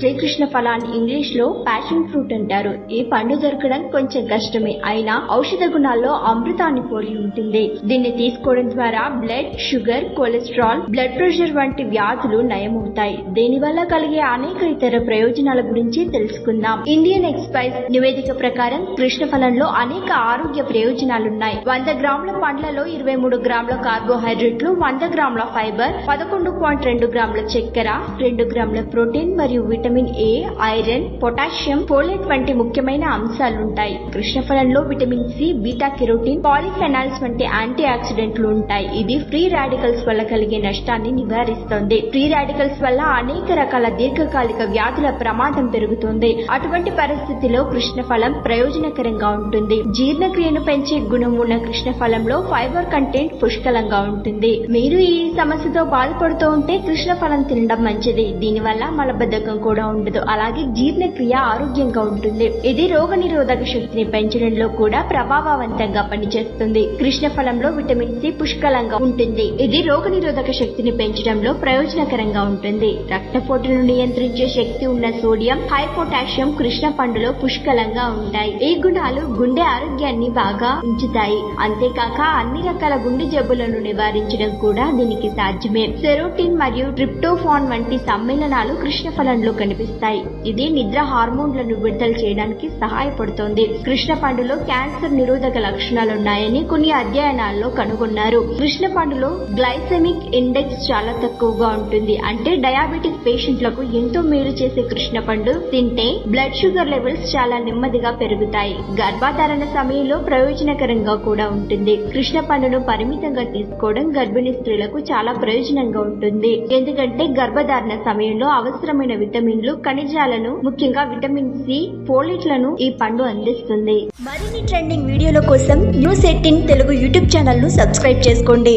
శ్రీకృష్ణ ఫలాన్ని ఇంగ్లీష్ లో passion fruit అంటారు. ఈ పండు దొరకడం కొంచెం కష్టమే, అయినా ఔషధ గుణాల్లో అమృతాన్ని పోలి ఉంటుంది. దీన్ని తీసుకోవడం ద్వారా blood sugar, cholesterol, blood pressure వంటి వ్యాధులు నయమవుతాయి. దీనివల్ల కలిగే అనేక ఇతర ప్రయోజనాల గురించి తెలుసుకుందాం. ఇండియన్ ఎక్స్పైస్ నివేదిక ప్రకారం కృష్ణ ఫలంలో అనేక ఆరోగ్య ప్రయోజనాలున్నాయి. 100 గ్రాముల పండ్లలో 23 గ్రాముల కార్బోహైడ్రేట్లు, 100 గ్రాముల ఫైబర్, 11.2 గ్రాముల చక్కెర, 2 గ్రాముల ప్రోటీన్ మరియు vitamin A, iron, potassium, folate వంటి ముఖ్యమైన అంశాలుంటాయి. కృష్ణ ఫలంలో vitamin C, beta carotene, polyphenols వంటి యాంటీ ఆక్సిడెంట్లు ఉంటాయి. ఇది ఫ్రీ రాడికల్స్ వల్ల కలిగే నష్టాన్ని నివారిస్తుంది. ఫ్రీ రాడికల్స్ వల్ల అనేక రకాల దీర్ఘకాలిక వ్యాధుల ప్రమాదం పెరుగుతుంది. అటువంటి పరిస్థితిలో కృష్ణ ఫలం ప్రయోజనకరంగా ఉంటుంది. జీర్ణక్రియను పెంచే గుణం ఉన్న కృష్ణ ఫలంలో ఫైబర్ కంటెంట్ పుష్కలంగా ఉంటుంది. మీరు ఈ సమస్యతో బాధపడుతూ ఉంటే కృష్ణ ఫలం తినడం మంచిది. దీనివల్ల మలబద్ధకం కూడా ఉండదు. అలాగే జీర్ణక్రియ ఆరోగ్యంగా ఉంటుంది. ఇది రోగ నిరోధక శక్తిని పెంచడంలో కూడా ప్రభావవంతంగా పనిచేస్తుంది. కృష్ణ ఫలంలో విటమిన్ సి పుష్కలంగా ఉంటుంది. ఇది రోగ నిరోధక శక్తిని పెంచడంలో ప్రయోజనకరంగా ఉంటుంది. రక్తపోటును నియంత్రించే శక్తి ఉన్న సోడియం, హై పొటాషియం కృష్ణ పండులో పుష్కలంగా ఉంటాయి. ఈ గుణాలు గుండె ఆరోగ్యాన్ని బాగా ఉంచుతాయి. అంతేకాక అన్ని రకాల గుండె జబ్బులను నివారించడం కూడా దీనికి సాధ్యమే. సెరోటిన్ మరియు ట్రిప్టోఫాన్ వంటి సమ్మేళనాలు కృష్ణ ఫలంలో కనిపిస్తాయి. ఇది నిద్ర హార్మోన్లను విడుదల చేయడానికి సహాయపడుతుంది. కృష్ణ పండులో క్యాన్సర్ నిరోధక లక్షణాలున్నాయని కొన్ని అధ్యయనాల్లో కనుగొన్నారు. కృష్ణ పండులో గ్లైసెమిక్ ఇండెక్స్ చాలా తక్కువగా ఉంటుంది. అంటే డయాబెటిక్ పేషెంట్లకు ఎంతో మేలు చేసే కృష్ణ పండు తింటే బ్లడ్ షుగర్ లెవెల్స్ చాలా నెమ్మదిగా పెరుగుతాయి. గర్భధారణ సమయంలో ప్రయోజనకరంగా కూడా ఉంటుంది. కృష్ణ పండును పరిమితంగా తీసుకోవడం గర్భిణీ స్త్రీలకు చాలా ప్రయోజనంగా ఉంటుంది. ఎందుకంటే గర్భధారణ సమయంలో అవసరమైన విటమిన్లు, ఖనిజాలను, ముఖ్యంగా విటమిన్ సి, ఫోలేట్లను ఈ పండు అందిస్తుంది. మరిన్ని ట్రెండింగ్ వీడియోల కోసం న్యూస్ 18 తెలుగు యూట్యూబ్ ఛానల్ ను సబ్స్క్రైబ్ చేసుకోండి.